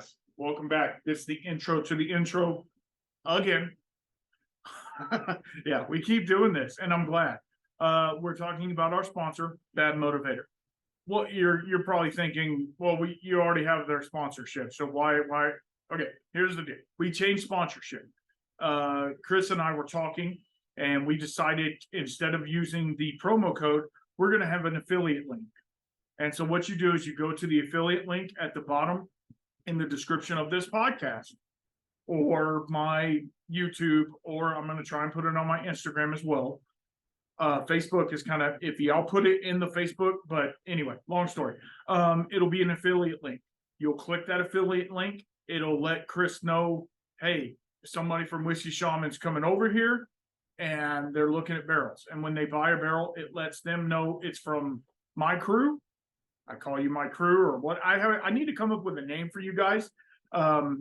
guys, welcome back. This is the intro to the intro again. Yeah, we keep doing this, and I'm glad. We're talking about our sponsor, Bad Motivator. Well, you're probably thinking, well, you already have their sponsorship, so why? Okay, here's the deal. We changed sponsorship. Chris and I were talking, and we decided instead of using the promo code, we're going to have an affiliate link. And so what you do is you go to the affiliate link at the bottom in the description of this podcast or my YouTube, or I'm going to try and put it on my Instagram as well. Facebook is kind of iffy. I'll put it in the Facebook, but anyway, long story. It'll be an affiliate link. You'll click that affiliate link. It'll let Chris know, hey, somebody from Whiskey Shaman's coming over here and they're looking at barrels. And when they buy a barrel, it lets them know it's from my crew. I call you my crew or what. I need to come up with a name for you guys.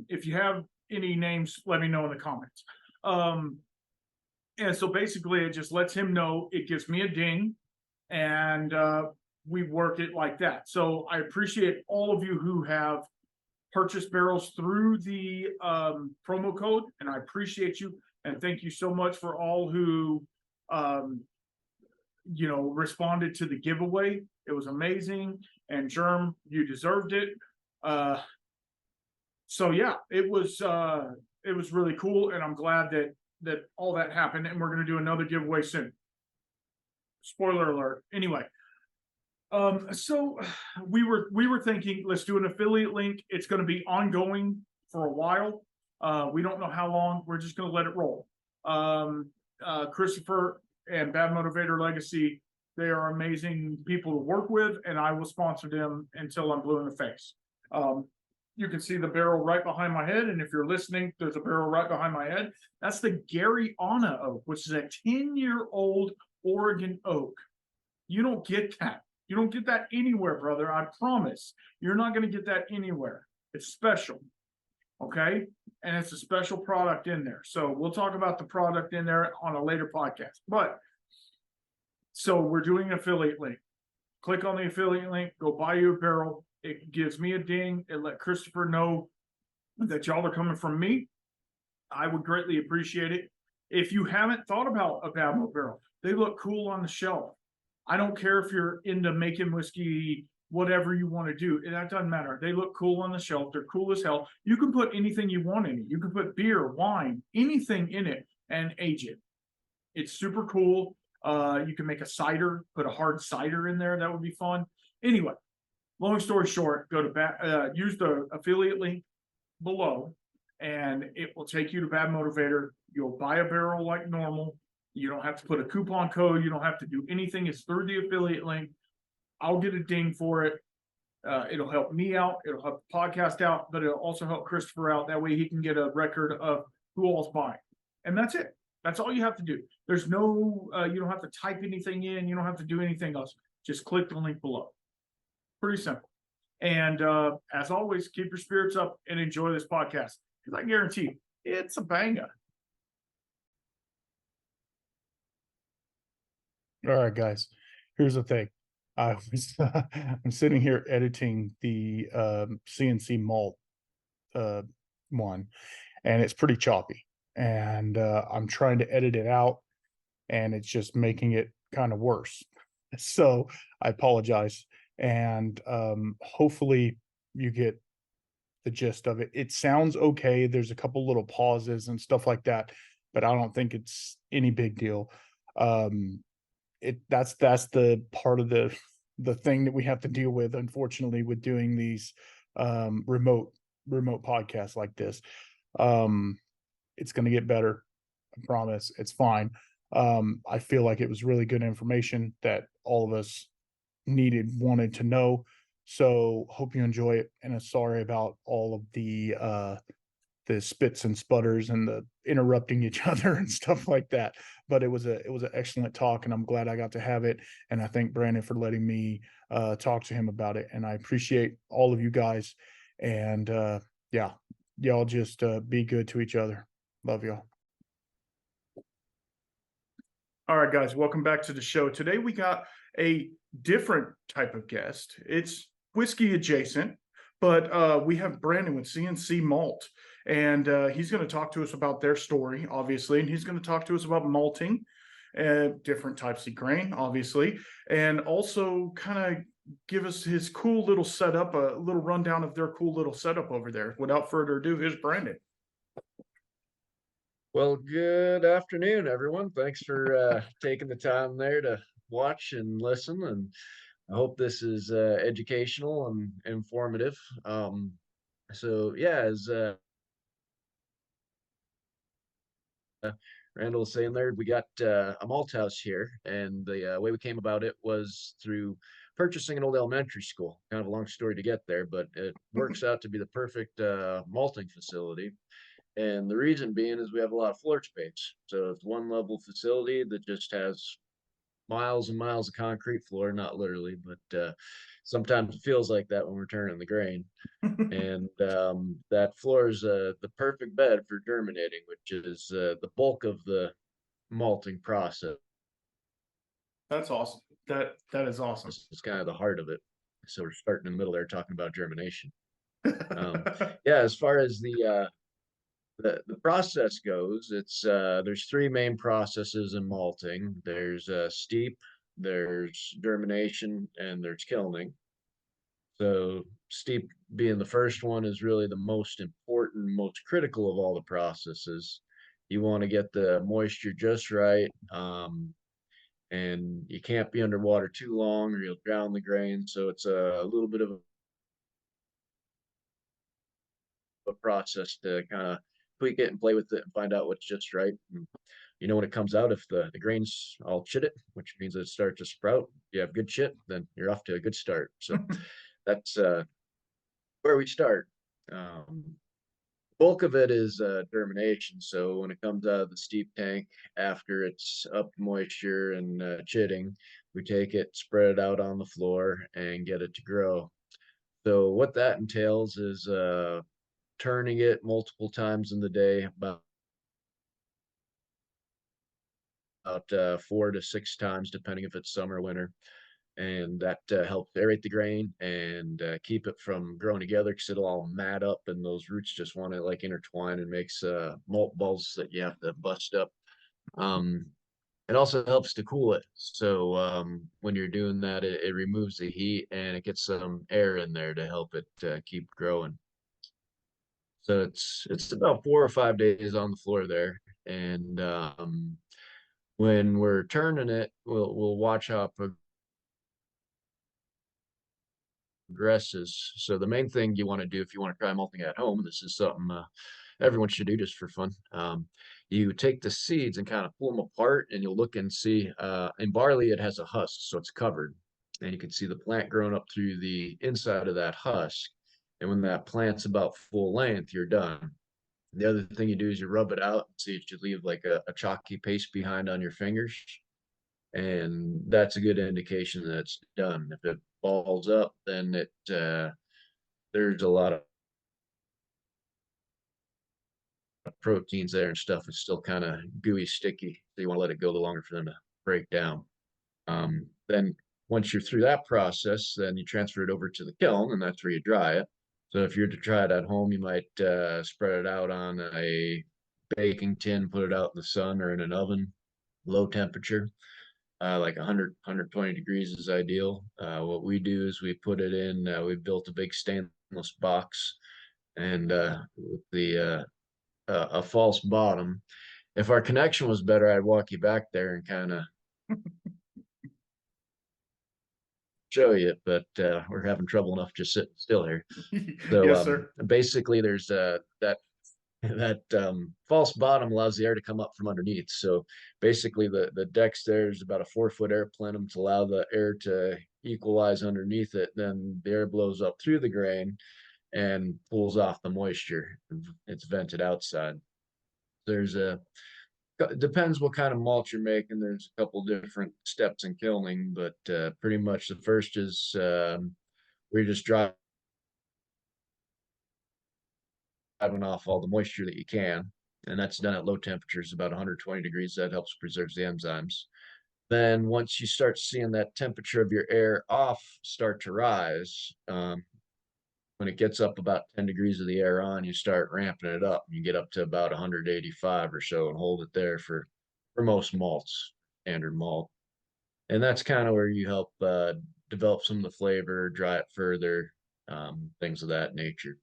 If you have any names, let me know in the comments. And so basically it just lets him know, it gives me a ding, and we work it like that. So I appreciate all of you who have purchased barrels through the promo code, and I appreciate you. And thank you so much for all who responded to the giveaway. It was amazing, and Germ, you deserved it. So yeah, it was really cool, and I'm glad that all that happened, and we're going to do another giveaway soon. Spoiler alert. Anyway, so we were thinking, let's do an affiliate link. It's going to be ongoing for a while. We don't know how long. We're just going to let it roll. Christopher and Bad Motivator Legacy, they are amazing people to work with, and I will sponsor them until I'm blue in the face. You can see the barrel right behind my head, and if you're listening, there's a barrel right behind my head. That's the Gary Anna oak, which is a 10-year-old Oregon oak. You don't get that. You don't get that anywhere, brother. I promise. You're not going to get that anywhere. It's special. Okay? And it's a special product in there. So we'll talk about the product in there on a later podcast. But so we're doing an affiliate link. Click on the affiliate link, go buy you a barrel. It gives me a ding. It let Christopher know that y'all are coming from me. I would greatly appreciate it. If you haven't thought about a Bad Mo barrel, they look cool on the shelf. I don't care if you're into making whiskey, whatever you want to do. That doesn't matter. They look cool on the shelf. They're cool as hell. You can put anything you want in it. You can put beer, wine, anything in it and age it. It's super cool. You can make a cider, put a hard cider in there. That would be fun. Anyway, long story short, go to use the affiliate link below, and it will take you to Bad Motivator. You'll buy a barrel like normal. You don't have to put a coupon code. You don't have to do anything. It's through the affiliate link. I'll get a ding for it. It'll help me out. It'll help the podcast out, but it'll also help Christopher out. That way he can get a record of who all's buying. And that's it. That's all you have to do. There's no, you don't have to type anything in. You don't have to do anything else. Just click the link below. Pretty simple. And as always, keep your spirits up and enjoy this podcast, because I guarantee you, it's a banger. All right, guys, here's the thing. I'm sitting here editing the CNC Malt one, and it's pretty choppy. And I'm trying to edit it out, and it's just making it kind of worse. So I apologize. And hopefully you get the gist of it. It sounds okay. There's a couple little pauses and stuff like that, but I don't think it's any big deal. That's the part of the thing that we have to deal with, unfortunately, with doing these remote podcasts like this. It's going to get better. I promise. It's fine. I feel like it was really good information that all of us wanted to know. So hope you enjoy it. And I'm sorry about all of the spits and sputters and the interrupting each other and stuff like that. But it was an excellent talk, and I'm glad I got to have it. And I thank Brandon for letting me talk to him about it. And I appreciate all of you guys. And yeah, y'all just be good to each other. Love y'all. All right, guys, welcome back to the show. Today we got a different type of guest. It's whiskey adjacent, But we have Brandon with CNC Malt, and he's going to talk to us about their story, obviously, and he's going to talk to us about malting, different types of grain, obviously, and also kind of give us his cool little setup, a little rundown of their cool little setup over there. Without further ado, here's Brandon. Well, good afternoon, everyone. Thanks for taking the time there to watch and listen. And I hope this is educational and informative. So yeah, as Randall was saying there, we got a malt house here, and the way we came about it was through purchasing an old elementary school. Kind of a long story to get there, but it works out to be the perfect malting facility. And the reason being is we have a lot of floor space. So it's one level facility that just has miles and miles of concrete floor, not literally, but sometimes it feels like that when we're turning the grain. And that floor is the perfect bed for germinating, which is the bulk of the malting process. That's awesome. That is awesome. It's kind of the heart of it. So we're starting in the middle there talking about germination. Yeah, as far as the process goes, it's there's three main processes in malting. There's steep, there's germination, and there's kilning. So steep being the first one is really the most important, most critical of all the processes. You want to get the moisture just right, and you can't be underwater too long or you'll drown the grain. So it's a little bit of a process to kind of tweak it and play with it and find out what's just right. And you know when it comes out, if the grain's all chitted, which means it starts to sprout, you have good chit, then you're off to a good start. So that's where we start. Bulk of it is germination. So when it comes out of the steep tank, after it's up to moisture and chitting, we take it, spread it out on the floor, and get it to grow. So what that entails is turning it multiple times in the day, about 4 to 6 times, depending if it's summer or winter. And that helps aerate the grain and keep it from growing together because it'll all mat up and those roots just want to like intertwine and makes malt balls that you have to bust up. It also helps to cool it. So when you're doing that, it removes the heat and it gets some air in there to help it keep growing. So it's about 4 or 5 days on the floor there, and when we're turning it, we'll watch how it progresses. So the main thing you want to do if you want to try malting at home, this is something everyone should do just for fun. You take the seeds and kind of pull them apart, and you'll look and see. In barley, it has a husk, so it's covered, and you can see the plant growing up through the inside of that husk. And when that plant's about full length, you're done. The other thing you do is you rub it out, so you should leave like a chalky paste behind on your fingers, and that's a good indication that it's done. If it balls up, then there's a lot of proteins there and stuff. It's still kind of gooey, sticky, so you want to let it go a little longer for them to break down. Then once you're through that process, then you transfer it over to the kiln, and that's where you dry it. So if you're to try it at home, you might spread it out on a baking tin, put it out in the sun or in an oven, low temperature, like 120 degrees is ideal. What we do is we put it in, we built a big stainless box, and with a false bottom. If our connection was better, I'd walk you back there and kind of show you, but we're having trouble enough just sitting still here. So Yes, sir. basically, there's that false bottom allows the air to come up from underneath. So basically, the deck's there's about a 4-foot air plenum to allow the air to equalize underneath it. Then the air blows up through the grain and pulls off the moisture. It's vented outside. There's it depends what kind of malt you're making. There's a couple different steps in kilning, but pretty much the first is we just driving off all the moisture that you can, and that's done at low temperatures, about 120 degrees. That helps preserve the enzymes. Then once you start seeing that temperature of your air off start to rise, when it gets up about 10 degrees of the air on, you start ramping it up. You get up to about 185 or so and hold it there for most malts, standard malt. And that's kind of where you help develop some of the flavor, dry it further, things of that nature.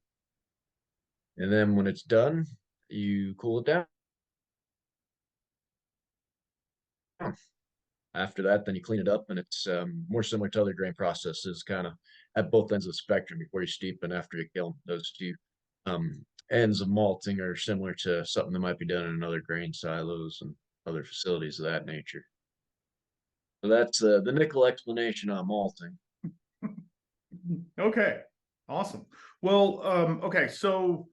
And then when it's done, you cool it down. After that, then you clean it up, and it's more similar to other grain processes, kind of at both ends of the spectrum before you steep and after you kiln. Those two ends of malting are similar to something that might be done in other grain silos and other facilities of that nature. So that's the nickel explanation on malting. Okay, awesome. Well, okay, so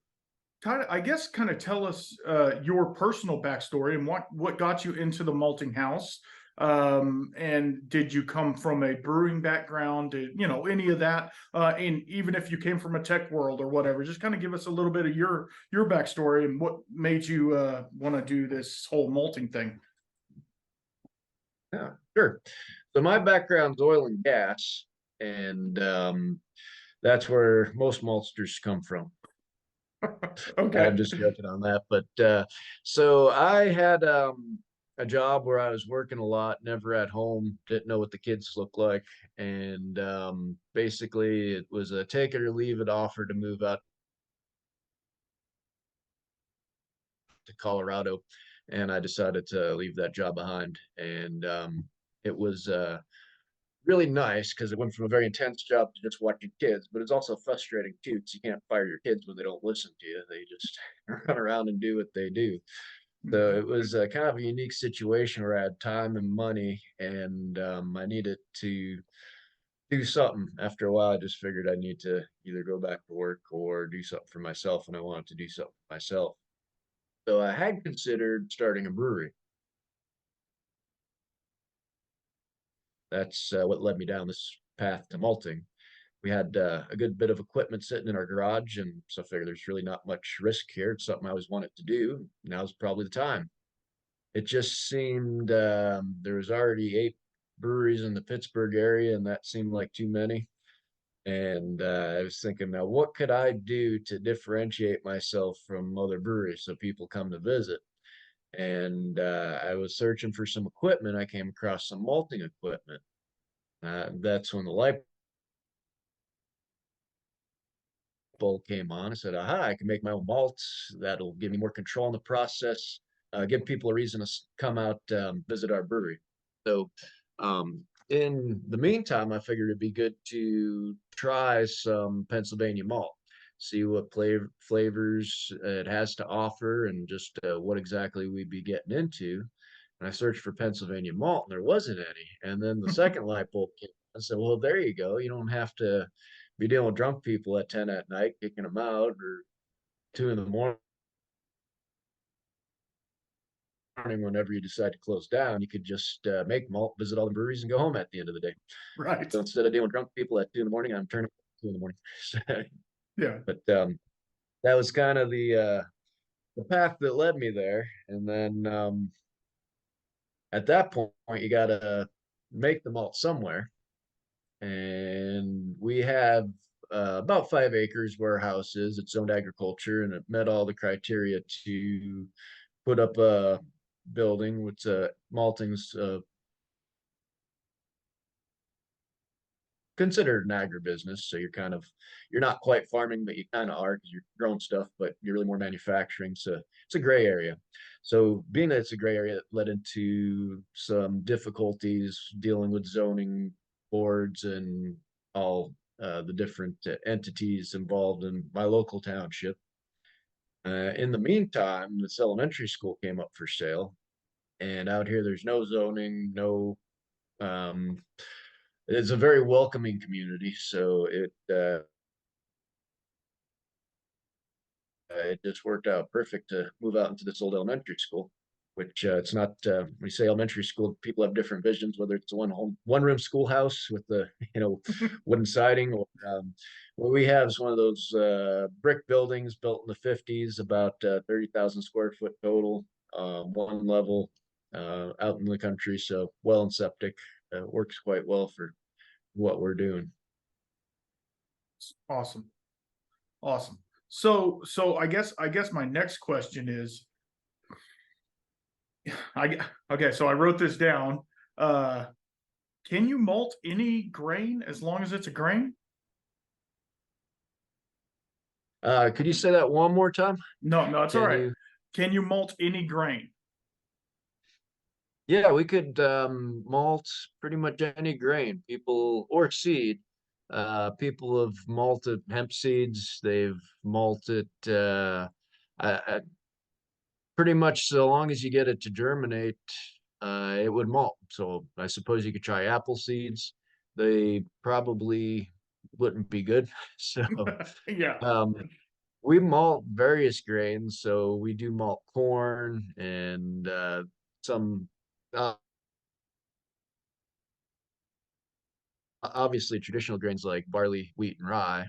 I guess kind of tell us your personal backstory and what got you into the malting house. And did you come from a brewing background? Did, you know, any of that? And even if you came from a tech world or whatever, just kind of give us a little bit of your backstory and what made you want to do this whole malting thing. Yeah, sure. So my background's oil and gas, and that's where most maltsters come from. Okay. I'm just joking on that. But so I had a job where I was working a lot, never at home, didn't know what the kids looked like. And basically, it was a take it or leave it offer to move out to Colorado. And I decided to leave that job behind. And it was really nice because it went from a very intense job to just watching kids, but it's also frustrating too because you can't fire your kids when they don't listen to you. They just run around and do what they do. So it was kind of a unique situation where I had time and money, and I needed to do something. After a while, I just figured I need to either go back to work or do something for myself, and I wanted to do something for myself. So I had considered starting a brewery. That's what led me down this path to malting. We had a good bit of equipment sitting in our garage, and so I figured there's really not much risk here. It's something I always wanted to do. Now's probably the time. It just seemed there was already 8 breweries in the Pittsburgh area, and that seemed like too many. And I was thinking, now what could I do to differentiate myself from other breweries so people come to visit? And I was searching for some equipment. I came across some malting equipment. That's when the light bulb came on. I said, aha, I can make my own malts. That'll give me more control in the process, give people a reason to come out, visit our brewery. So in the meantime, I figured it'd be good to try some Pennsylvania malt, see what flavors it has to offer and just what exactly we'd be getting into. And I searched for Pennsylvania malt and there wasn't any. And then the second light bulb came on. I said, well, there you go. You don't have to be dealing with drunk people at 10 at night, kicking them out, or 2 in the morning whenever you decide to close down. You could just make malt, visit all the breweries, and go home at the end of the day. Right. So instead of dealing with drunk people at 2 in the morning, I'm turning 2 in the morning. Yeah. But that was kind of the path that led me there. And then at that point, you got to make the malt somewhere. And we have about 5 acres where our house is. It's zoned agriculture, and it met all the criteria to put up a building with malting's considered an agribusiness. So you're not quite farming, but you kind of are because you're growing stuff, but you're really more manufacturing. So it's a gray area. So being that it's a gray area, it led into some difficulties dealing with zoning boards and all the different entities involved in my local township. In the meantime, this elementary school came up for sale, and out here there's no zoning, no it's a very welcoming community, so it just worked out perfect to move out into this old elementary school, which it's not when you say elementary school, people have different visions, whether it's a one room schoolhouse with the wooden siding, or what we have is one of those brick buildings built in the 50s, about 30,000 square foot total, 1 level, out in the country, so well and septic. Works quite well for what we're doing. Awesome. Awesome. So I guess my next question is, okay, so I wrote this down. Uh, can you malt any grain as long as it's a grain? Could you say that one more time? No, no, it's all Can right. you? Can you malt any grain? Yeah, we could malt pretty much any grain, people or seed. People have malted hemp seeds. They've malted pretty much so long as you get it to germinate, it would malt. So I suppose you could try apple seeds. They probably wouldn't be good. So Yeah, um, we malt various grains. So we do malt corn and some uh, obviously traditional grains like barley, wheat, and rye,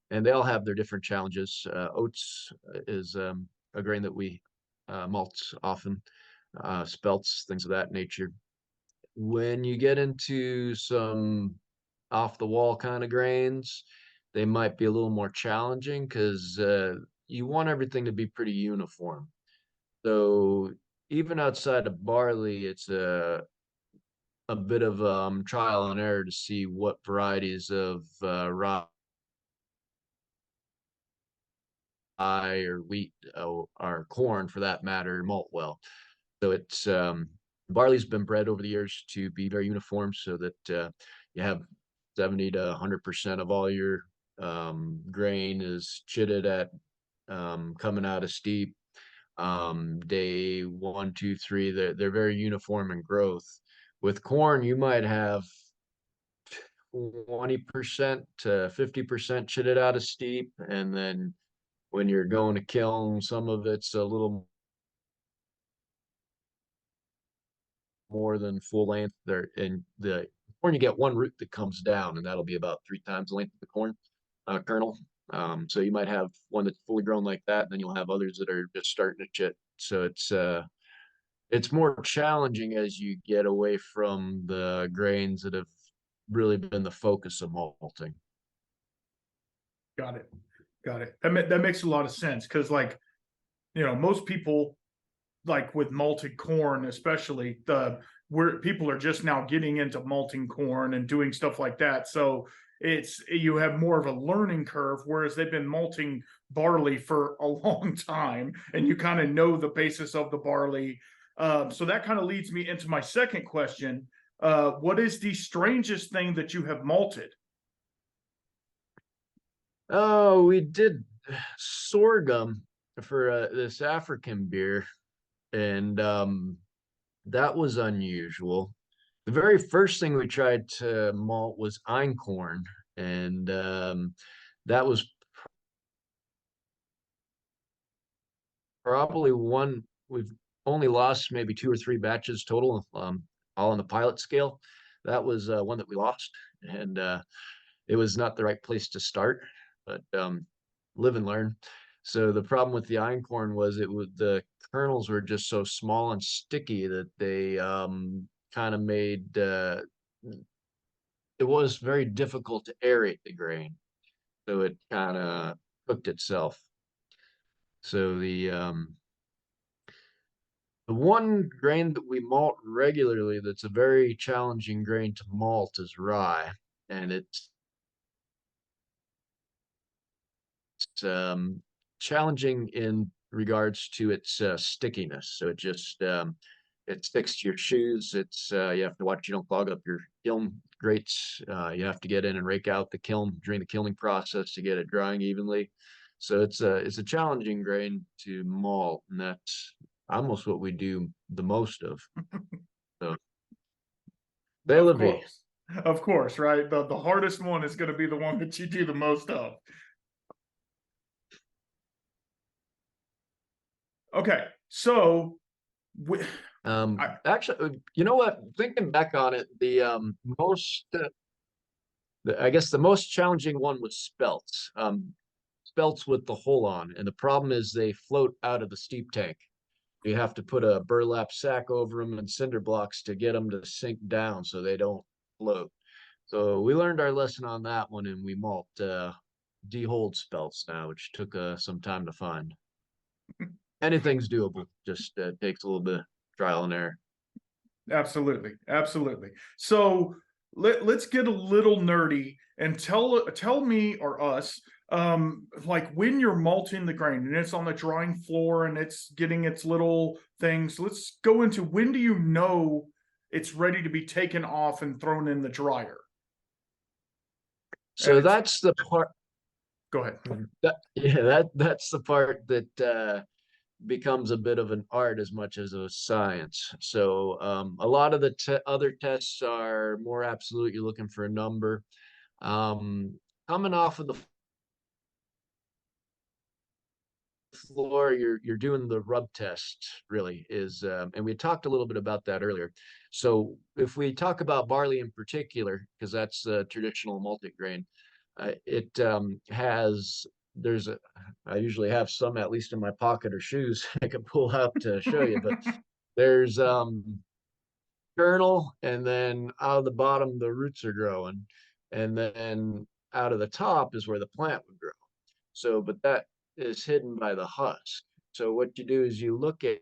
and they all have their different challenges. Oats is a grain that we malt often, spelts, things of that nature. When you get into some off the wall kind of grains, they might be a little more challenging because you want everything to be pretty uniform. So even outside of barley, it's a bit of trial and error to see what varieties of rye or wheat or corn for that matter malt well. So it's barley's been bred over the years to be very uniform so that you have 70 to 100% of all your grain is chitted at coming out of steep. Day one, two, three, they're very uniform in growth. With corn, you might have 20% to 50% chitted out of steep, and then when you're going to kiln, some of it's a little more than full length there. And the corn, you get one root that comes down, and that'll be about 3 times the length of the corn kernel. So you might have one that's fully grown like that, and then you'll have others that are just starting to chit. So it's more challenging as you get away from the grains that have really been the focus of malting. got it. Got it. That makes a lot of sense because, like, most people, like with malted corn, especially where people are just now getting into malting corn and doing stuff like that. So you have more of a learning curve, whereas they've been malting barley for a long time, and you kind of know the basis of the barley. So that kind of leads me into my second question. What is the strangest thing that you have malted? Oh, we did sorghum for this African beer, and that was unusual. The very first thing we tried to malt was einkorn, and that was probably one we've only lost maybe 2 or 3 batches total, all on the pilot scale. That was one that we lost, and it was not the right place to start, but live and learn. So the problem with the einkorn was the kernels were just so small and sticky that they kind of made it was very difficult to aerate the grain. So it kind of cooked itself. So the one grain that we malt regularly that's a very challenging grain to malt is rye, and it's challenging in regards to its stickiness. So it sticks to your shoes. It's you have to watch you don't clog up your kiln grates. You have to get in and rake out the kiln during the kilning process to get it drying evenly. So it's a challenging grain to malt, and that's almost what we do the most of. So Of Bellevue. course. Of course, right? The hardest one is going to be the one that you do the most of. Okay, so Actually, you know what? Thinking back on it, the I guess the most challenging one was spelts. Spelts with the hole on, and the problem is they float out of the steep tank. You have to put a burlap sack over them and cinder blocks to get them to sink down so they don't float. So we learned our lesson on that one, and we malt de-hold spells now, which took some time to find. Anything's doable, just takes a little bit of trial and error. Absolutely, absolutely. So let's get a little nerdy and tell me or us, like when you're malting the grain and it's on the drying floor and it's getting its little things. Let's go into, when do you know it's ready to be taken off and thrown in the dryer? So And that's the part. go ahead. That's the part that becomes a bit of an art as much as a science. So a lot of the other tests are more absolute. You're looking for a number. Coming off of the floor, you're doing the rub test, really is, and we talked a little bit about that earlier. So if we talk about barley in particular, because that's the traditional malted grain, it has there's a I usually have some, at least in my pocket or shoes, I could pull out to show you, but there's kernel, and then out of the bottom the roots are growing, and then out of the top is where the plant would grow. So, but that is hidden by the husk. So what you do is you look at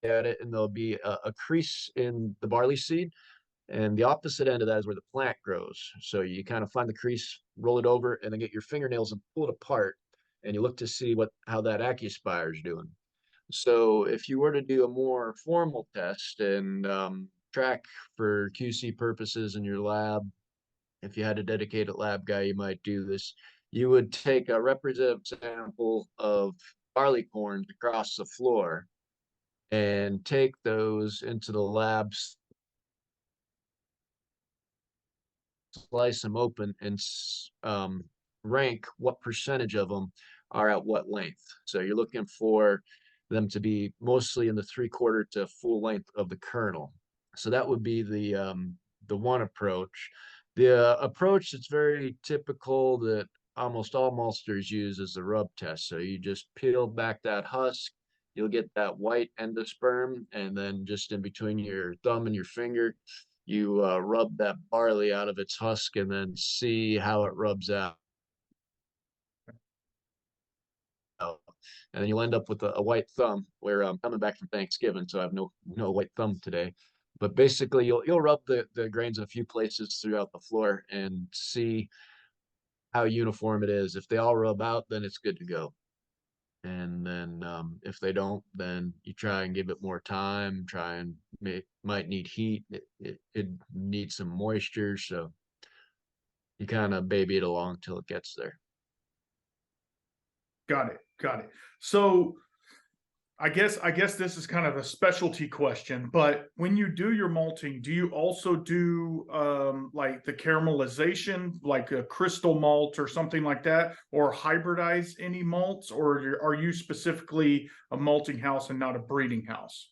it, and there'll be a crease in the barley seed, and the opposite end of that is where the plant grows. So you kind of find the crease, roll it over, and then get your fingernails and pull it apart, and you look to see how that agrospire is doing. So if you were to do a more formal test and track for QC purposes in your lab, if you had a dedicated lab guy, you might do this. You would take a representative sample of barley corns across the floor and take those into the labs, slice them open, and rank what percentage of them are at what length. So you're looking for them to be mostly in the 3/4 to full length of the kernel. So that would be the one approach. The approach that's very typical that almost all maltsters use is the rub test. So you just peel back that husk, you'll get that white endosperm, and then just in between your thumb and your finger, you rub that barley out of its husk and then see how it rubs out. And then you'll end up with a white thumb, where I'm coming back from Thanksgiving, so I have no white thumb today. But basically, you'll rub the grains in a few places throughout the floor and see how uniform it is. If they all rub out, then it's good to go. And then if they don't, then you try and give it more time. Might need heat. It needs some moisture, so you kind of baby it along till it gets there. Got it. Got it. So I guess this is kind of a specialty question, but when you do your malting, do you also do like the caramelization, like a crystal malt or something like that, or hybridize any malts, or are you specifically a malting house and not a breeding house?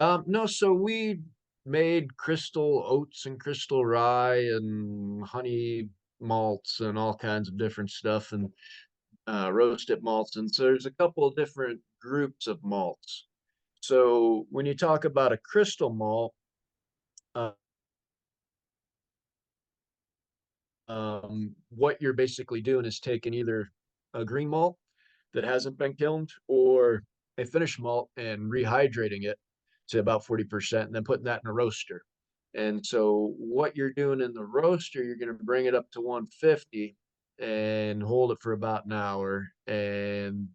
No, so we made crystal oats and crystal rye and honey malts and all kinds of different stuff, and roasted malts. And so there's a couple of different groups of malts. So when you talk about a crystal malt, uh, what you're basically doing is taking either a green malt that hasn't been kilned or a finished malt and rehydrating it to about 40%, and then putting that in a roaster. And so what you're doing in the roaster, you're going to bring it up to 150 and hold it for about an hour. And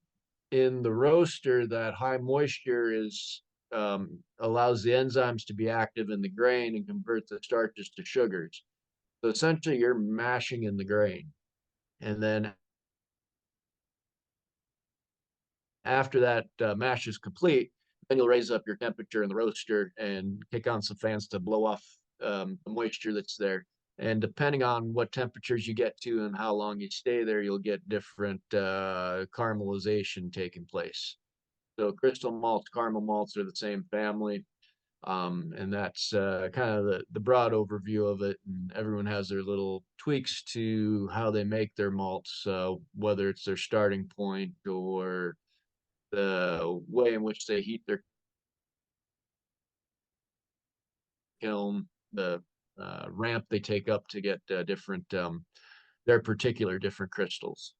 in the roaster, that high moisture allows the enzymes to be active in the grain and convert the starches to sugars. So essentially, you're mashing in the grain. And then after that mash is complete, then you'll raise up your temperature in the roaster and kick on some fans to blow off the moisture that's there. And depending on what temperatures you get to and how long you stay there, you'll get different caramelization taking place. So crystal malts, caramel malts are the same family. And that's kind of the broad overview of it. And everyone has their little tweaks to how they make their malts, whether it's their starting point or the way in which they heat their kiln, the ramp they take up to get different their particular different crystals.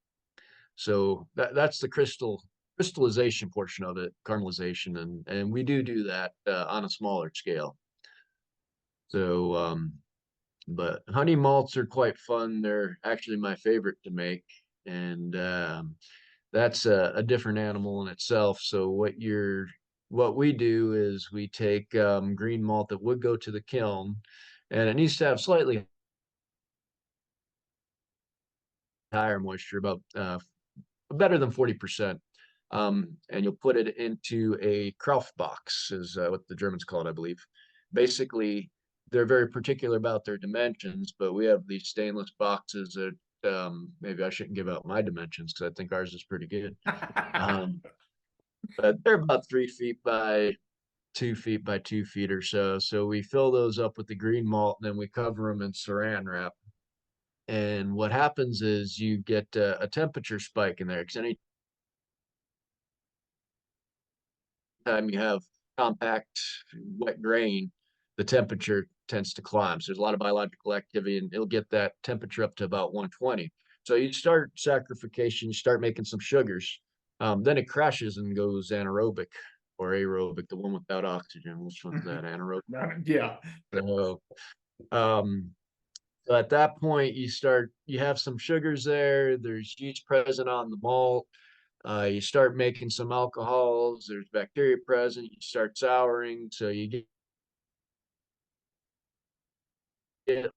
So that's the crystallization portion of it, caramelization, and we do that on a smaller scale. So but honey malts are quite fun. They're actually my favorite to make, and that's a different animal in itself. So what we do is we take green malt that would go to the kiln, and it needs to have slightly higher moisture, about better than 40%. And you'll put it into a Kraft box, is what the Germans call it, I believe. Basically, they're very particular about their dimensions, but we have these stainless boxes that maybe I shouldn't give out my dimensions because I think ours is pretty good. But they're about 3 feet by 2 feet by 2 feet or so. So we fill those up with the green malt, and then we cover them in saran wrap. And what happens is you get a temperature spike in there, because anytime you have compact wet grain, the temperature tends to climb. So there's a lot of biological activity, and it'll get that temperature up to about 120. So you start saccharification, you start making some sugars. Then it crashes and goes anaerobic or aerobic, the one without oxygen. Which one's that? Anaerobic? Yeah. So, so at that point, you have some sugars there. There's yeast present on the malt. You start making some alcohols. There's bacteria present. You start souring. So you get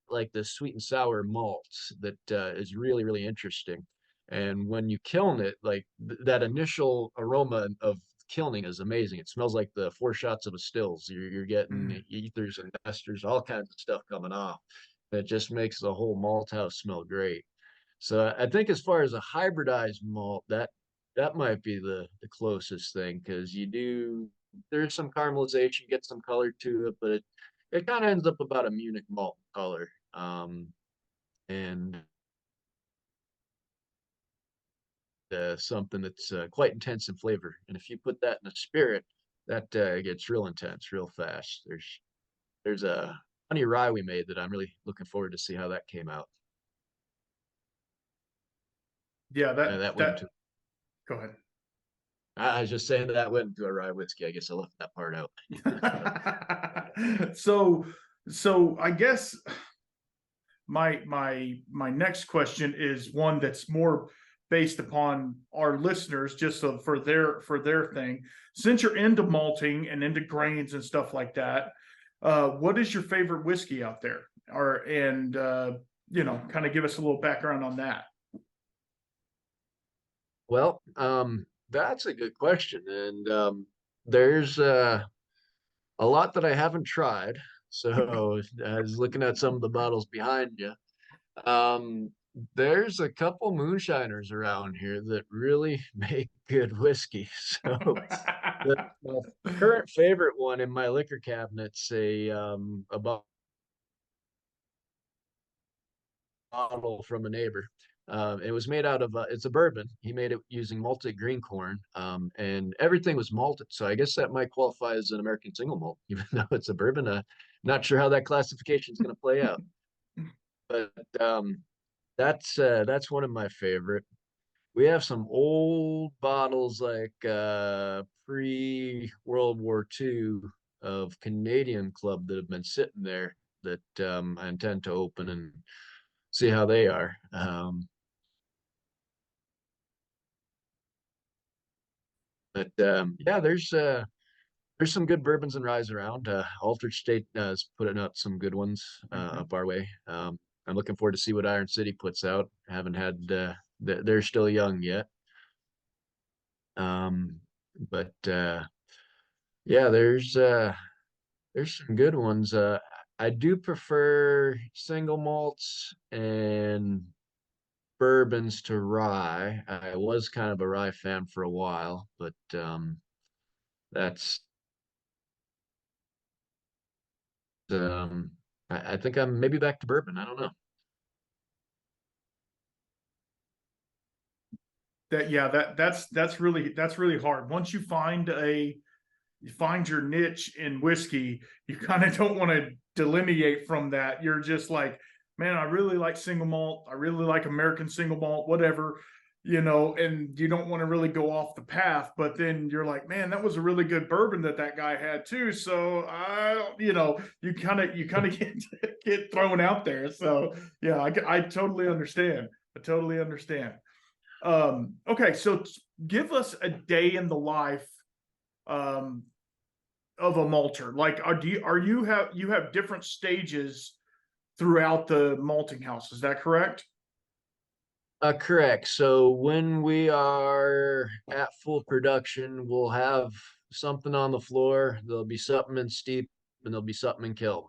like this sweet and sour malt that is really, really interesting. And when you kiln it, like that initial aroma of kilning is amazing. It smells like the four shots of a stills. You're getting ethers and esters, all kinds of stuff coming off. It just makes the whole malt house smell great. So I think as far as a hybridized malt, that might be the closest thing, because there's some caramelization, get some color to it, but it kind of ends up about a Munich malt color. And something that's quite intense in flavor. And if you put that in a spirit, that gets real intense real fast. There's a honey rye we made that I'm really looking forward to see how that came out. Yeah, That went into, go ahead. I was just saying that went into a rye whiskey. I guess I left that part out. So I guess my next question is one that's more based upon our listeners, just so for their thing. Since you're into malting and into grains and stuff like that, what is your favorite whiskey out there? Kind of give us a little background on that. Well, that's a good question, and there's a lot that I haven't tried. So I was looking at some of the bottles behind you. There's a couple moonshiners around here that really make good whiskey. So my current favorite one in my liquor cabinet's a bottle from a neighbor. It was made out of it's a bourbon. He made it using malted green corn, and everything was malted. So I guess that might qualify as an American single malt, even though it's a bourbon. Not sure how that classification is going to play out, but that's one of my favorite. We have some old bottles like pre-World War II of Canadian Club that have been sitting there that I intend to open and see how they are. But yeah, there's some good bourbons and ryes around. Altered State is putting out some good ones up our way. I'm looking forward to see what Iron City puts out. I haven't had they're still young yet. But yeah, there's some good ones. I do prefer single malts and bourbons to rye. I was kind of a rye fan for a while, but that's um I think I'm maybe back to bourbon. I don't know. That's really hard. Once you find you find your niche in whiskey, you kind of don't want to delineate from that. You're just like, man, I really like single malt. I really like American single malt, whatever, and you don't want to really go off the path. But then you're like, man, that was a really good bourbon that guy had too. So you kind of get thrown out there. So yeah, I totally understand. I totally understand. Okay, so give us a day in the life um of a malter. Like, you have different stages throughout the malting house, is that correct? Correct. So when we are at full production, we'll have something on the floor. There'll be something in steep and there'll be something in kiln.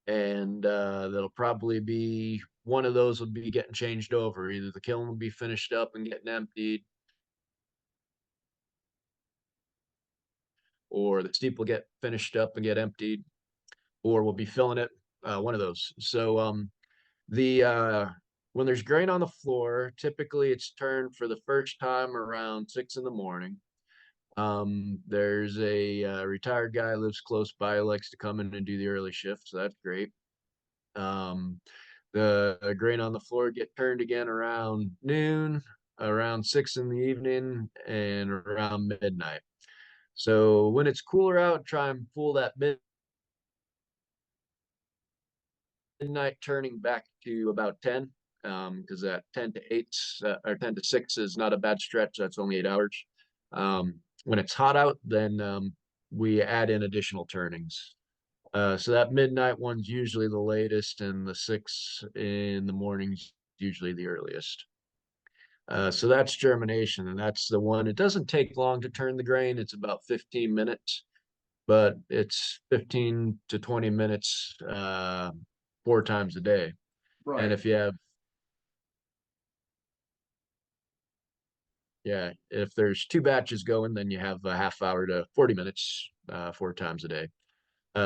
And that'll probably be one of those will be getting changed over. Either the kiln will be finished up and getting emptied, or the steep will get finished up and get emptied, or we'll be filling it. One of those. So the when there's grain on the floor, typically it's turned for the first time around 6 in the morning. There's a retired guy who lives close by who likes to come in and do the early shift, so that's great. The grain on the floor get turned again around noon, around 6 in the evening, and around midnight. So when it's cooler out, try and pull that midnight turning back to about 10, because that 10 to 8 or 10 to 6 is not a bad stretch. That's only 8 hours. When it's hot out, then we add in additional turnings. So that midnight one's usually the latest, and the 6 in the morning's usually the earliest. So that's germination, and that's the one. It doesn't take long to turn the grain. It's about 15 minutes, but it's 15 to 20 minutes 4 times a day. And Right. if you have, yeah, if there's 2 batches going, then you have a half hour to 40 minutes 4 times a day.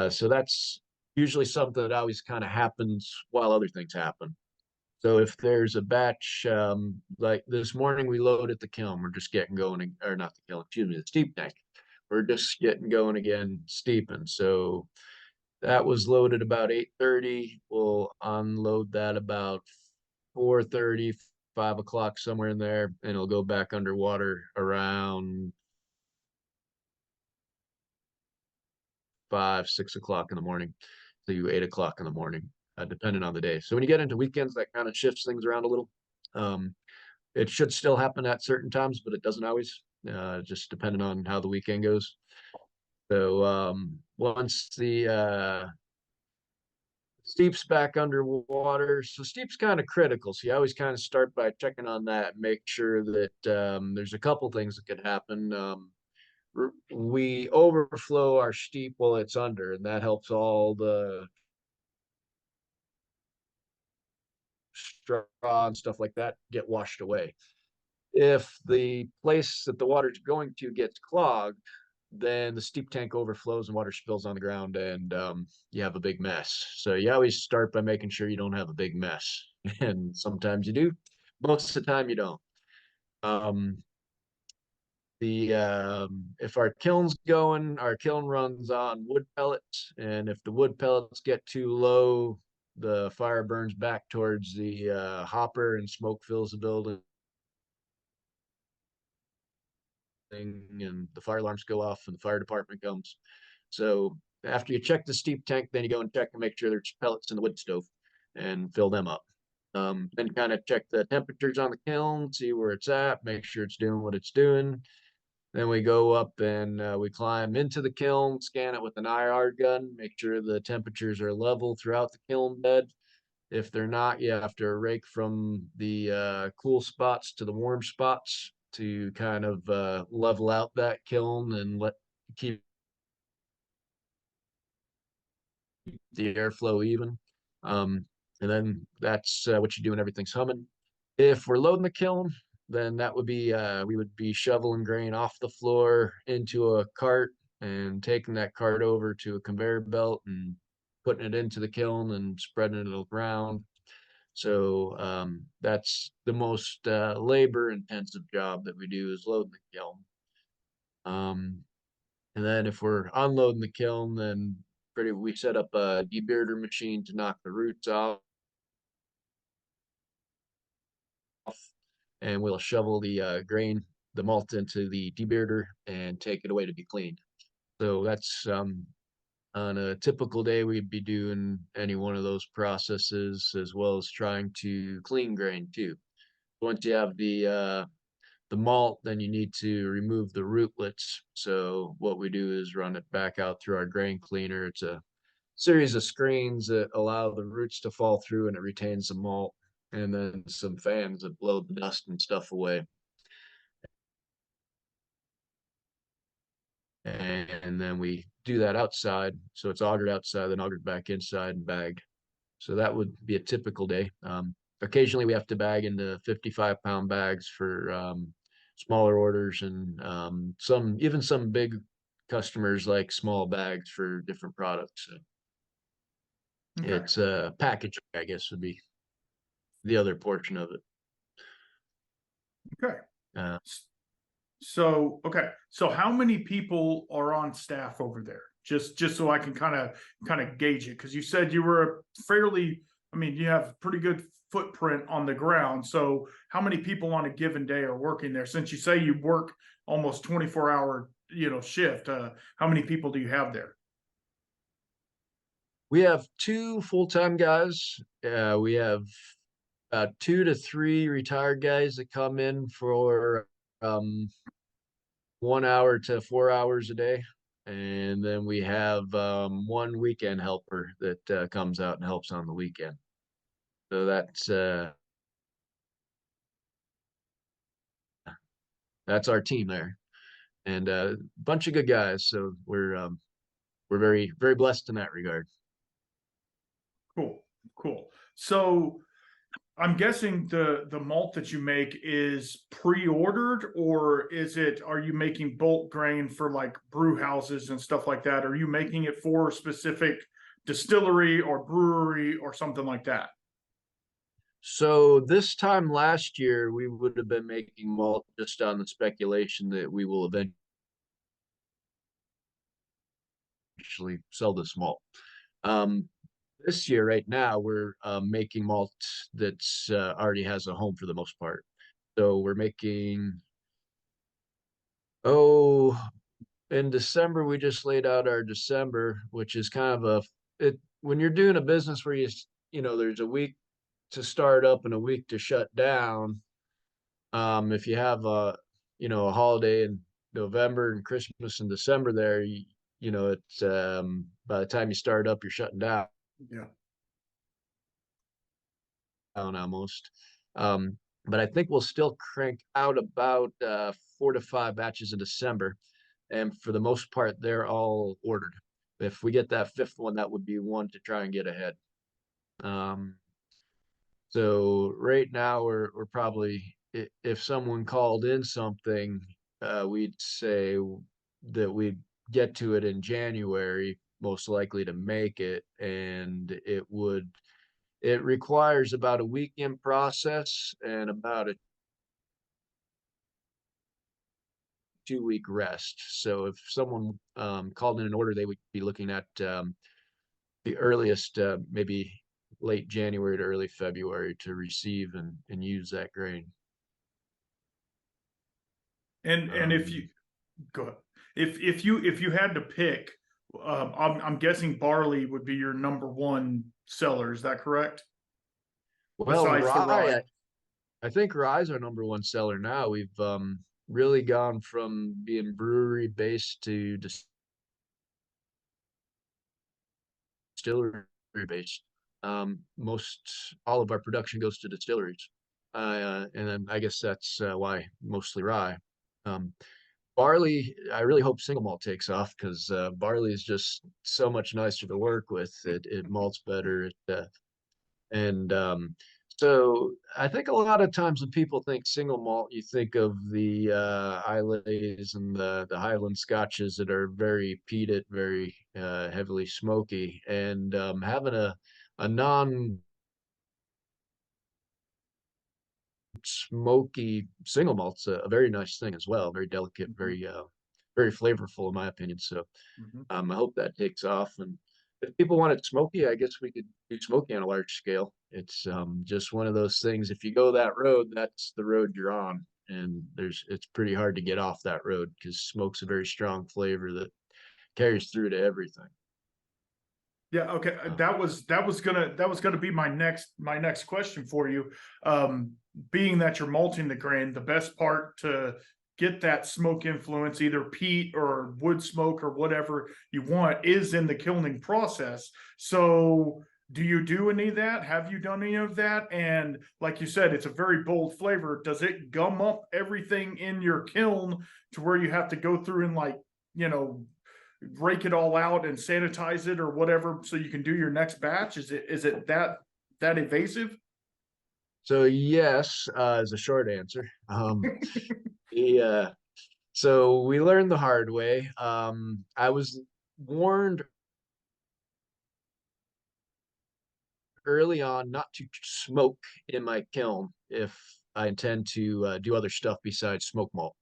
So that's usually something that always kind of happens while other things happen. So if there's a batch, like this morning we loaded the kiln, we're just getting going, or not the kiln, excuse me, the steep tank. We're just getting going again, steeping. So that was loaded about 8:30. We'll unload that about 4:30, 5 o'clock, somewhere in there, and it'll go back underwater around 5, 6 o'clock in the morning to 8 o'clock in the morning, depending on the day. So when you get into weekends, that kind of shifts things around a little. It should still happen at certain times, but it doesn't always, just depending on how the weekend goes. So once the steep's back underwater, so steep's kind of critical. So you always kind of start by checking on that, make sure that there's a couple things that could happen. We overflow our steep while it's under, and that helps all the straw and stuff like that get washed away. If the place that the water's going to gets clogged, then the steep tank overflows and water spills on the ground, and you have a big mess. So you always start by making sure you don't have a big mess. And sometimes you do, most of the time you don't. Um, the If our kiln's going, our kiln runs on wood pellets, and if the wood pellets get too low, the fire burns back towards the hopper and smoke fills the building, and the fire alarms go off and the fire department comes. So after you check the steep tank, then you go and check and make sure there's pellets in the wood stove and fill them up. Then kind of check the temperatures on the kiln, see where it's at, make sure it's doing what it's doing. Then we go up and we climb into the kiln, scan it with an IR gun, make sure the temperatures are level throughout the kiln bed. If they're not, you have to rake from the cool spots to the warm spots to kind of level out that kiln and keep the airflow even. And then that's what you do when everything's humming. If we're loading the kiln, then that would be we would be shoveling grain off the floor into a cart and taking that cart over to a conveyor belt and putting it into the kiln and spreading it around. So that's the most labor intensive job that we do, is loading the kiln. And then if we're unloading the kiln, then we set up a debearder machine to knock the roots off, and we'll shovel the grain, the malt into the debearder and take it away to be cleaned. So that's on a typical day, we'd be doing any one of those processes, as well as trying to clean grain too. Once you have the malt, then you need to remove the rootlets. So what we do is run it back out through our grain cleaner. It's a series of screens that allow the roots to fall through, and it retains the malt, and then some fans that blow the dust and stuff away. And then we do that outside. So it's augered outside, then augered back inside and bagged. So that would be a typical day. Occasionally we have to bag into 55-pound bags for smaller orders, and even some big customers like small bags for different products. So Okay. it's packaging, I guess, would be the other portion of it. Okay. Uh, Okay. So how many people are on staff over there? Just so I can kind of gauge it, because you said you were a fairly, I mean, you have pretty good footprint on the ground. So how many people on a given day are working there? Since you say you work almost 24-hour, shift, how many people do you have there? we have 2 full-time guys. We have 2 to 3 retired guys that come in for 1 hour to 4 hours a day. And then we have 1 weekend helper that comes out and helps on the weekend. So that's our team there, and a bunch of good guys. So we're very, very blessed in that regard. Cool. So I'm guessing the malt that you make is pre-ordered, or are you making bulk grain for like brew houses and stuff like that? Are you making it for a specific distillery or brewery or something like that? So this time last year, we would have been making malt just on the speculation that we will eventually sell this malt. This year, right now, we're making malt that's already has a home for the most part. So we're making, in December, we just laid out our December, which is kind of when you're doing a business where there's a week to start up and a week to shut down. If you have a holiday in November and Christmas in December there, it's by the time you start up, you're shutting down Yeah. almost. But I think we'll still crank out about 4 to 5 batches in December. And for the most part, they're all ordered. If we get that 5th one, that would be one to try and get ahead. So right now we're probably, if someone called in something, we'd say that we'd get to it in January, most likely to make it, and it requires about a weekend process and about a 2-week rest. So if someone called in an order, they would be looking at the earliest, maybe late January to early February to receive and use that grain. And if you go ahead. If you had to pick, I'm guessing barley would be your number one seller. Is that correct? Well, Besides the rye. I think rye is our number one seller now. We've really gone from being brewery based to distillery based. Most all of our production goes to distilleries, and then I guess that's why mostly rye. Barley, I really hope single malt takes off, because barley is just so much nicer to work with. It malts better. And so I think a lot of times when people think single malt, you think of the Islays and the Highland Scotches that are very peated, very heavily smoky, and having a non smoky single malt's a very nice thing as well. Very delicate, very very flavorful in my opinion. So Mhm. I hope that takes off. And if people want it smoky, I guess we could do smoky on a large scale. It's just one of those things. If you go that road, that's the road you're on. And it's pretty hard to get off that road because smoke's a very strong flavor that carries through to everything. Yeah, okay. That was gonna be my next question for you. Being that you're malting the grain, the best part to get that smoke influence, either peat or wood smoke or whatever you want, is in the kilning process. So do you do any of that? Have you done any of that? And like you said, it's a very bold flavor. Does it gum up everything in your kiln to where you have to go through and like, you know, rake it all out and sanitize it or whatever so you can do your next batch? Is it that evasive? So yes, is a short answer. Yeah. So we learned the hard way. I was warned early on not to smoke in my kiln if I intend to do other stuff besides smoke malt.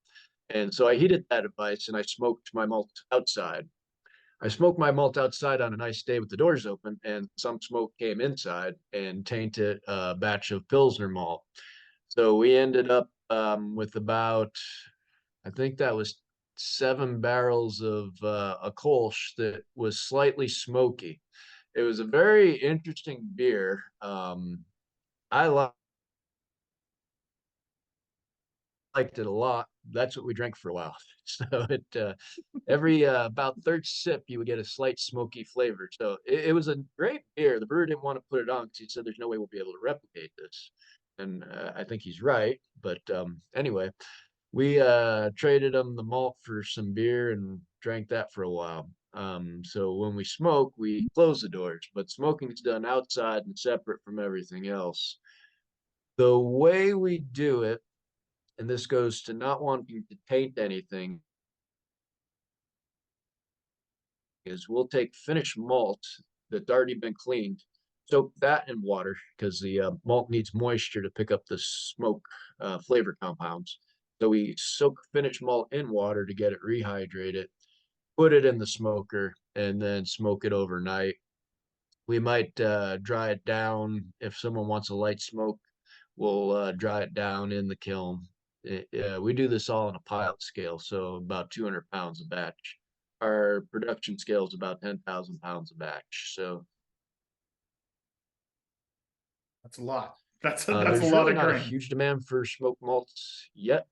And so I heeded that advice and I smoked my malt outside. I smoked my malt outside on a nice day with the doors open, and some smoke came inside and tainted a batch of Pilsner malt. So we ended up with about, I think that was 7 barrels of a Kolsch that was slightly smoky. It was a very interesting beer. I liked it a lot. That's what we drank for a while. So it every about third sip, you would get a slight smoky flavor. So it was a great beer. The brewer didn't want to put it on because he said there's no way we'll be able to replicate this, and I think he's right. But anyway, we traded him the malt for some beer and drank that for a while. So when we smoke, we close the doors, but smoking is done outside and separate from everything else. The way we do it, and this goes to not wanting to taint anything, is we'll take finished malt that's already been cleaned, soak that in water because the malt needs moisture to pick up the smoke flavor compounds. So we soak finished malt in water to get it rehydrated, put it in the smoker, and then smoke it overnight. We might dry it down if someone wants a light smoke. We'll dry it down in the kiln. We do this all on a pilot scale, so about 200 pounds a batch. Our production scale is about 10,000 pounds a batch. So That's a lot. That's a there's lot really of not a grain. huge demand for smoked malts yet.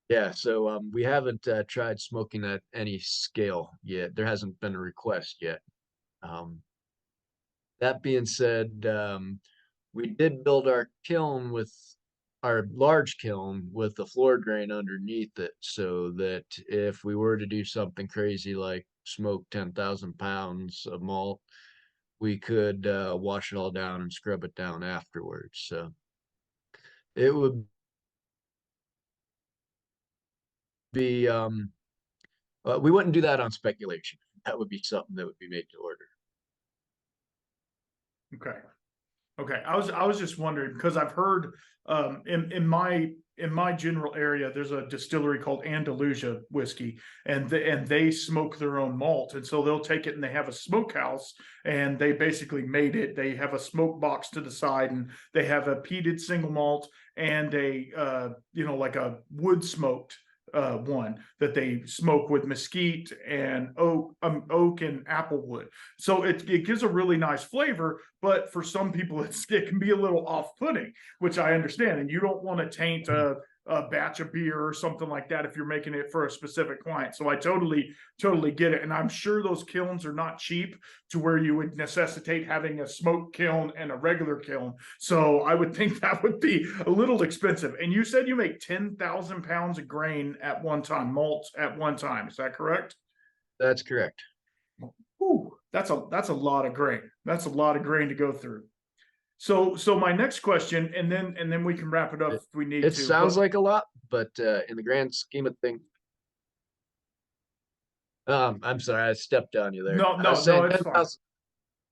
Yeah, so we haven't tried smoking at any scale yet. There hasn't been a request yet. Um, that being said, we did build our kiln with our large kiln with the floor drain underneath it so that if we were to do something crazy like smoke 10,000 pounds of malt, we could wash it all down and scrub it down afterwards. So it would be, we wouldn't do that on speculation. That would be something that would be made to order. Okay. Okay, I was just wondering because I've heard in my general area there's a distillery called Andalusia whiskey, and they smoke their own malt, and so they'll take it and they have a smokehouse, and they basically made it. They have a smoke box to the side, and they have a peated single malt and a like a wood smoked one that they smoke with mesquite and oak and applewood. So it gives a really nice flavor, but for some people it can be a little off-putting, which I understand. And you don't want to taint a batch of beer or something like that if you're making it for a specific client. So I totally get it. And I'm sure those kilns are not cheap to where you would necessitate having a smoke kiln and a regular kiln. So I would think that would be a little expensive. And you said you make 10,000 pounds of grain at one time, malts at one time. Is that correct? That's correct. Ooh, that's a lot of grain. That's a lot of grain to go through. So my next question, and then we can wrap it up if we need It to. sounds But like a lot, but in the grand scheme of things, I'm sorry, I stepped on you there. no, I was no, no, saying it's fine.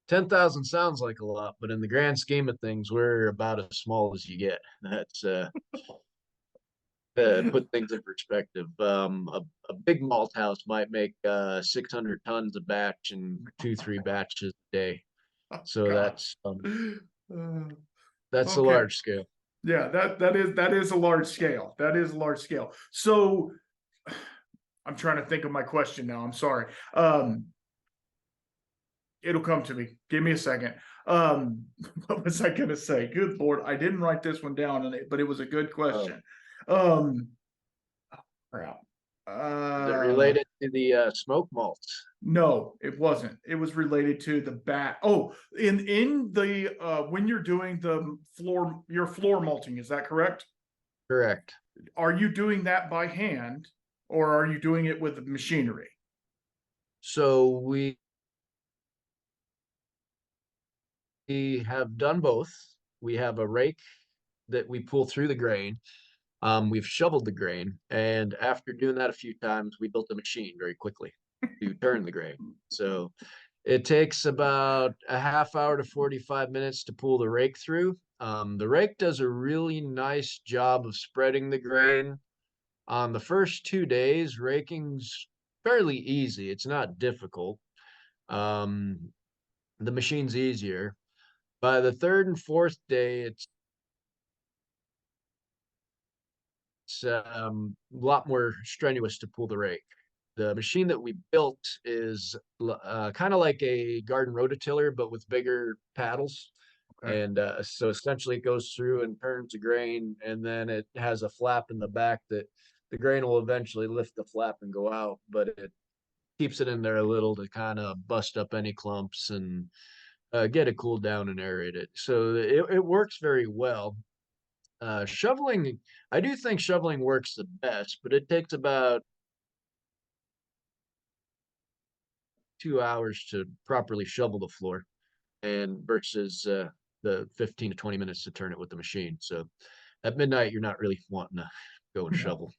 10,000 sounds like a lot, but in the grand scheme of things, we're about as small as you get. That's put things in perspective. A big malt house might make 600 tons a batch and 2-3 batches a day. So God. that's a Okay. large scale. Yeah, that is a large scale. That is a large scale. So I'm trying to think of my question now. I'm sorry. It'll come to me. Give me a second. What was I gonna say? Good Lord, I didn't write this one down, but it was a good question. Um, crap. Is it related to the smoke malts? No, it wasn't. It was related to the bat. Oh, in the when you're doing your floor malting, is that correct? Correct. Are you doing that by hand or are you doing it with machinery? So we have done both. We have a rake that we pull through the grain. We've shoveled the grain, and after doing that a few times, we built a machine very quickly to turn the grain. So it takes about a half hour to 45 minutes to pull the rake through. The rake does a really nice job of spreading the grain. On the first 2 days, raking's fairly easy. It's not difficult. The machine's easier. By the third and fourth day, it's a lot more strenuous to pull the rake. The machine that we built is kind of like a garden rototiller, but with bigger paddles. Okay. And so essentially it goes through and turns the grain, and then it has a flap in the back that the grain will eventually lift the flap and go out, but it keeps it in there a little to kind of bust up any clumps and get it cooled down and aerate it. So it works very well. Shoveling, I do think shoveling works the best, but it takes about 2 hours to properly shovel the floor, and versus the 15 to 20 minutes to turn it with the machine. So at midnight, you're not really wanting to go and shovel.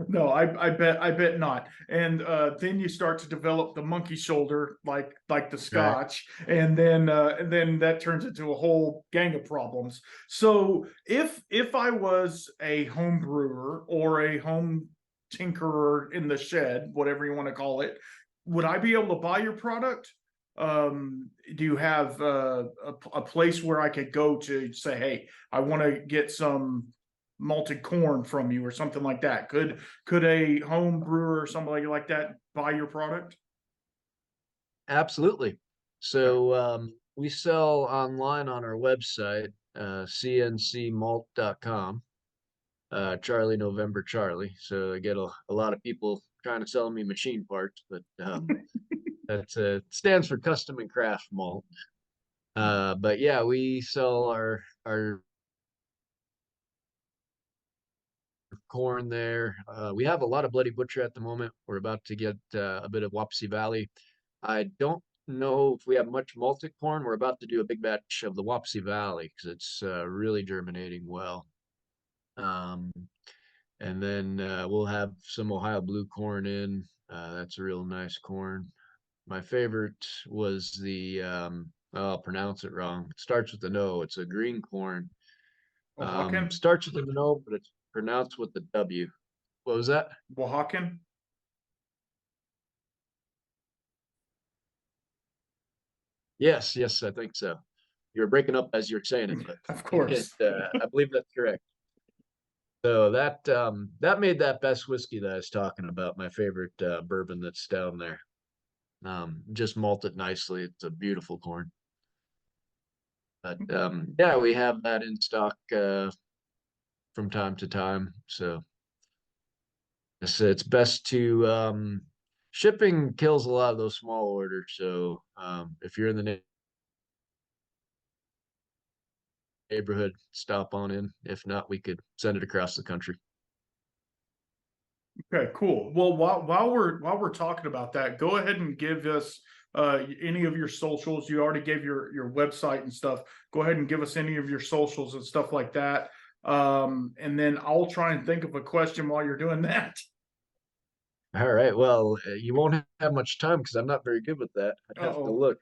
No, I bet not. And then you start to develop the monkey shoulder, like the Scotch, and then that turns into a whole gang of problems. So if I was a home brewer or a home tinkerer in the shed, whatever you want to call it, would I be able to buy your product? Do you have a place where I could go to say, hey, I want to get some malted corn from you or something like that? Could a home brewer or somebody like that buy your product? Absolutely. So we sell online on our website, cncmalt.com, Charlie November Charlie. So I get a lot of people trying to sell me machine parts, but that stands for custom and craft malt. But yeah, we sell our corn there. We have a lot of Bloody Butcher at the moment. We're about to get a bit of Wapsie Valley. I don't know if we have much malted corn. We're about to do a big batch of the Wapsie Valley because it's really germinating well. And then we'll have some Ohio blue corn in. That's a real nice corn. My favorite was I'll pronounce it wrong. It starts with an O. It's a green corn. Oaxacan? Starts with an O, but it's pronounced with the W. What was that? Oaxacan? Yes, I think so. You're breaking up as you're saying it, but Of course. I believe that's correct. So that made that best whiskey that I was talking about, my favorite bourbon that's down there. Just malted nicely. It's a beautiful corn. But yeah, we have that in stock from time to time. So it's best to shipping kills a lot of those small orders. So if you're in the neighborhood, stop on in. If not, we could send it across the country. Okay, cool. Well, while we're talking about that, go ahead and give us any of your socials. You already gave your website and stuff. Go ahead and give us any of your socials and stuff like that. And then I'll try and think of a question while you're doing that. All right. Well, you won't have much time because I'm not very good with that. I'd have to Uh-oh. look.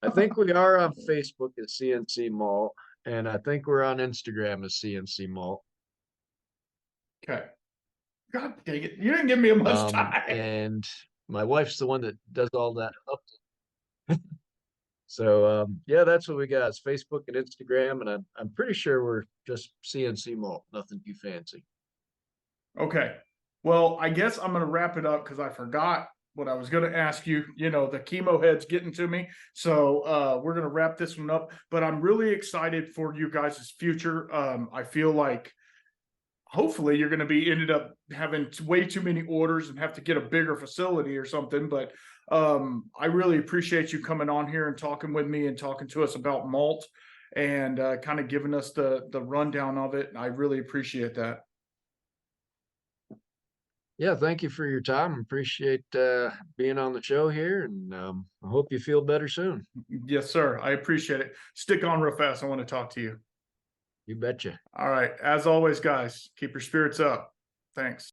I think we are on Facebook as CNC Malt, and I think we're on Instagram as CNC Malt. Okay. God dang it. You didn't give me much time. And my wife's the one that does all that up. So yeah, that's what we got. It's Facebook and Instagram, and I'm pretty sure we're just CNC Malt, nothing too fancy. Okay. Well, I guess I'm going to wrap it up because I forgot what I was going to ask you. You know, the chemo head's getting to me. So we're going to wrap this one up. But I'm really excited for you guys' future. I feel like hopefully you're going to be ended up having way too many orders and have to get a bigger facility or something. But I really appreciate you coming on here and talking with me and talking to us about malt and kind of giving us the rundown of it. I really appreciate that. Yeah, thank you for your time. Appreciate being on the show here, and I hope you feel better soon. Yes, sir. I appreciate it. Stick on real fast. I want to talk to you. You betcha. All right. As always, guys, keep your spirits up. Thanks.